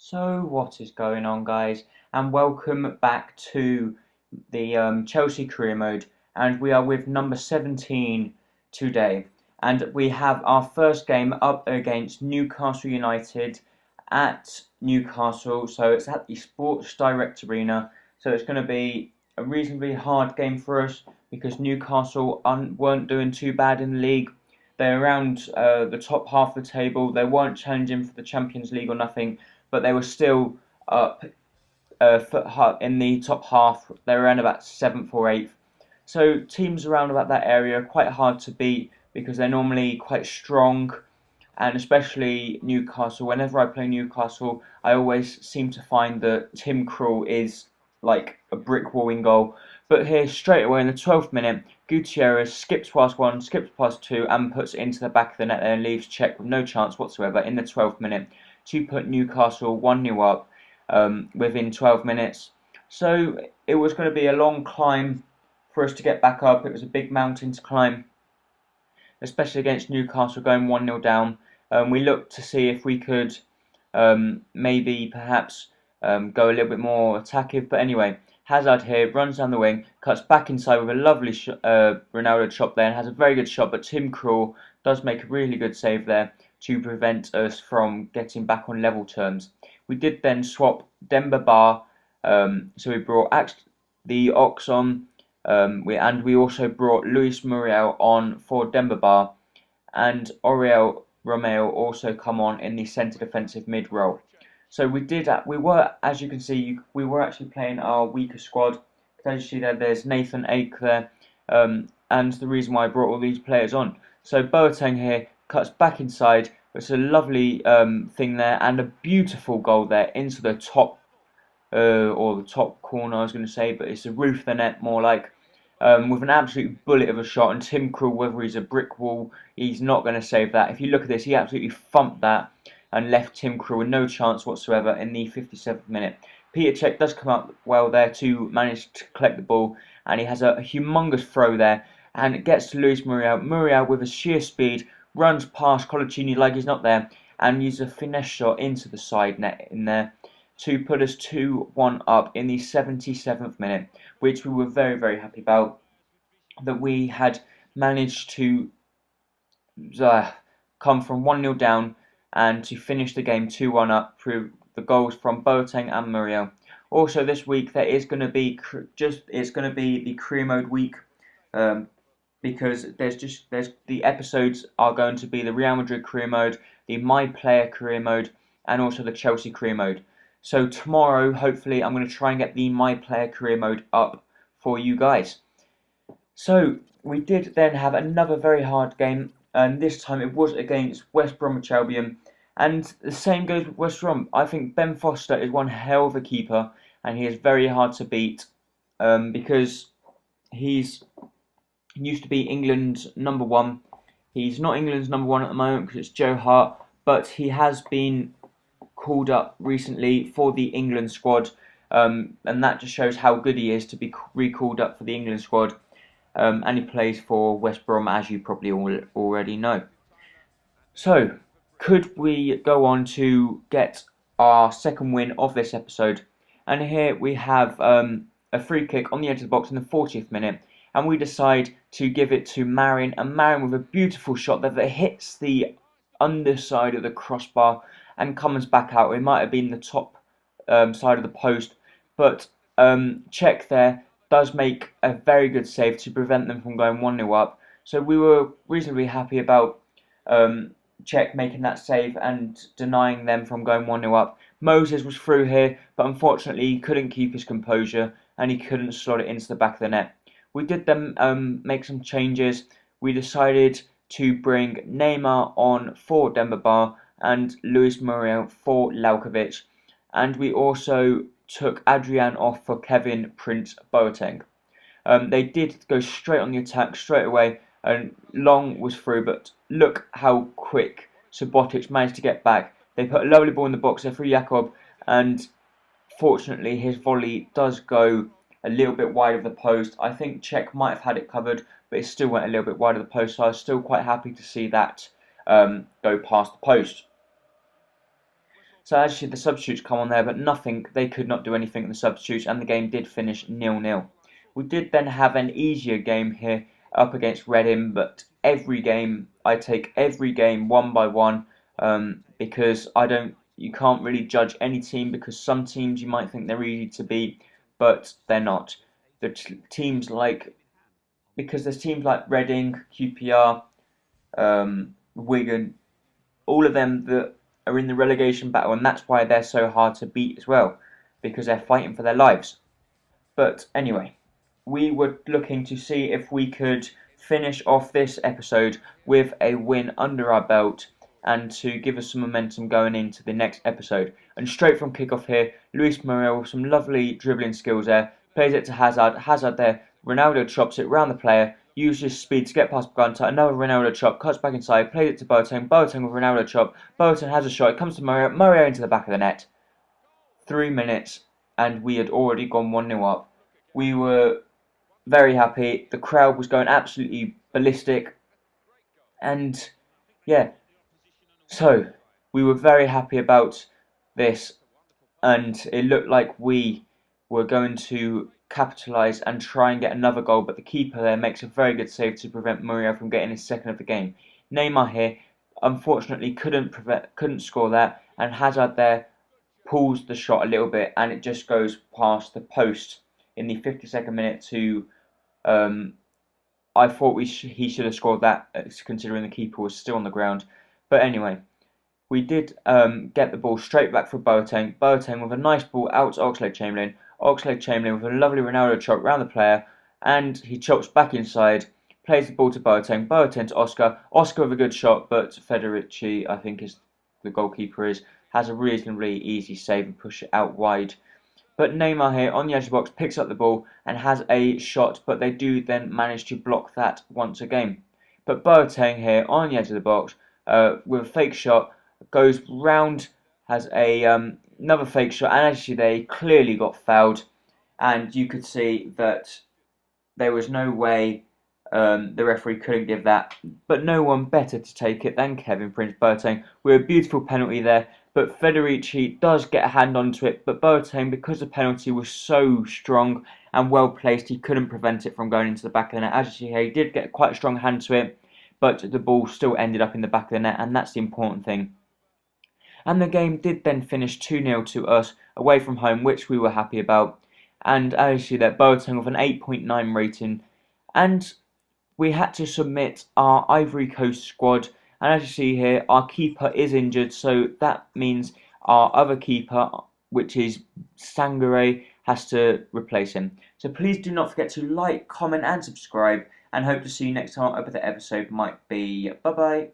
So what is going on, guys, and welcome back to the Chelsea career mode, and we are with number 17 today, and we have our first game up against Newcastle United at Newcastle. So it's at the Sports Direct Arena, so it's going to be a reasonably hard game for us because Newcastle weren't doing too bad in the league. They're around the top half of the table. They weren't challenging for the Champions League or nothing, but they were still up in the top half. They were around about 7th or 8th. So teams around about that area are quite hard to beat because they're normally quite strong, and especially Newcastle. Whenever I play Newcastle, I always seem to find that Tim Krul is like a brick wall in goal. But here, straight away in the 12th minute, Gutierrez skips past one, skips past two, and puts it into the back of the net and leaves Czech with no chance whatsoever in the 12th minute to put Newcastle 1-0 up within 12 minutes. So it was going to be a long climb for us to get back up. It was a big mountain to climb, especially against Newcastle going 1-0 down. We looked to see if we could maybe perhaps go a little bit more attacking. But anyway, Hazard here runs down the wing, cuts back inside with a lovely Ronaldo chop there, and has a very good shot. But Tim Krul does make a really good save there to prevent us from getting back on level terms. We did then swap Demba Ba, so we brought the Ox on. We also brought Luis Muriel on for Demba Ba, and Oriel Romeo also come on in the centre defensive mid role. So we were, as you can see, we were actually playing our weaker squad. As you see there, there's Nathan Ake there, and the reason why I brought all these players on. So Boateng here cuts back inside. It's a lovely thing there, and a beautiful goal there into the top or the top corner, I was going to say, but it's the roof of the net more like, with an absolute bullet of a shot. And Tim Krul, whether he's a brick wall, he's not going to save that. If you look at this, he absolutely thumped that and left Tim Krul with no chance whatsoever in the 57th minute. Peter Cech does come up well there to manage to collect the ball, and he has a humongous throw there, and it gets to Luis Muriel. Muriel, with a sheer speed, runs past Colaccini like he's not there, and uses a finesse shot into the side net in there to put us 2-1 up in the 77th minute, which we were very, very happy about, that we had managed to come from 1-0 down and to finish the game 2-1 up through the goals from Boateng and Muriel. Also this week there is going to be the career mode week, because there's the episodes are going to be the Real Madrid career mode, the My Player career mode, and also the Chelsea career mode. So tomorrow, hopefully, I'm going to try and get the My Player career mode up for you guys. So we did then have another very hard game, and this time it was against West Bromwich Albion. And the same goes with West Brom. I think Ben Foster is one hell of a keeper, and he is very hard to beat, because he used to be England's number one. He's not England's number one at the moment because it's Joe Hart, but he has been called up recently for the England squad, and that just shows how good he is to be recalled up for the England squad. And he plays for West Brom, as you probably already know. So, could we go on to get our second win of this episode? And here we have a free kick on the edge of the box in the 40th minute, and we decide to give it to Marin, and Marin with a beautiful shot that hits the underside of the crossbar and comes back out. It might have been the top side of the post, but Cech there does make a very good save to prevent them from going 1-0 up. So we were reasonably happy about Cech making that save and denying them from going 1-0 up. Moses was through here, but unfortunately he couldn't keep his composure and he couldn't slot it into the back of the net. We did then make some changes. We decided to bring Neymar on for Demba Ba and Luis Muriel for Lalkovic, and we also took Adrian off for Kevin Prince Boateng. They did go straight on the attack straight away, and Long was through, but look how quick Subotic managed to get back. They put a lovely ball in the box there for Jakob, and fortunately his volley does go a little bit wide of the post. I think Cech might have had it covered, but it still went a little bit wide of the post, so I was still quite happy to see that go past the post. So actually the substitutes come on there, but they could not do anything in the substitutes, and the game did finish 0-0. We did then have an easier game here up against Reading, but I take every game one by one, because you can't really judge any team, because some teams you might think they're easy to beat, but they're not. Because there's teams like Reading, QPR, Wigan, all of them that are in the relegation battle, and that's why they're so hard to beat as well, because they're fighting for their lives. But anyway, we were looking to see if we could finish off this episode with a win under our belt and to give us some momentum going into the next episode. And straight from kickoff here, Luis Muriel with some lovely dribbling skills there, plays it to Hazard. Hazard there, Ronaldo chops it round the player, uses speed to get past Branta, another Ronaldo chop, cuts back inside, plays it to Boateng, Boateng with Ronaldo chop, Boateng has a shot, it comes to Muriel, Muriel into the back of the net. 3 minutes and we had already gone 1-0 up. We were very happy, the crowd was going absolutely ballistic, and yeah, so we were very happy about this, and it looked like we were going to capitalise and try and get another goal, but the keeper there makes a very good save to prevent Muriel from getting his second of the game. Neymar here unfortunately couldn't score that, and Hazard there pulls the shot a little bit and it just goes past the post in the 52nd minute to I thought he should have scored that, considering the keeper was still on the ground. But anyway, we did get the ball straight back for Boateng. Boateng with a nice ball out to Oxlade-Chamberlain. Oxlade-Chamberlain with a lovely Ronaldo chop round the player, and he chops back inside, plays the ball to Boateng. Boateng to Oscar. Oscar with a good shot, but Federici, I think is the goalkeeper, has a reasonably easy save and push it out wide. But Neymar here on the edge of the box picks up the ball and has a shot, but they do then manage to block that once again. But Boateng here on the edge of the box with a fake shot goes round, has another fake shot, and actually they clearly got fouled, and you could see that there was no way the referee couldn't give that, but no one better to take it than Kevin Prince Boateng with a beautiful penalty there. But Federici does get a hand onto it, but Boateng, because the penalty was so strong and well placed, he couldn't prevent it from going into the back of the net. As you see here, he did get quite a strong hand to it, but the ball still ended up in the back of the net, and that's the important thing. And the game did then finish 2-0 to us away from home, which we were happy about. And as you see there, Boateng with an 8.9 rating, and we had to submit our Ivory Coast squad, and as you see here, our keeper is injured, so that means our other keeper, which is Sangare, has to replace him. So please do not forget to like, comment and subscribe, and hope to see you next time. I hope the episode might be. Bye bye.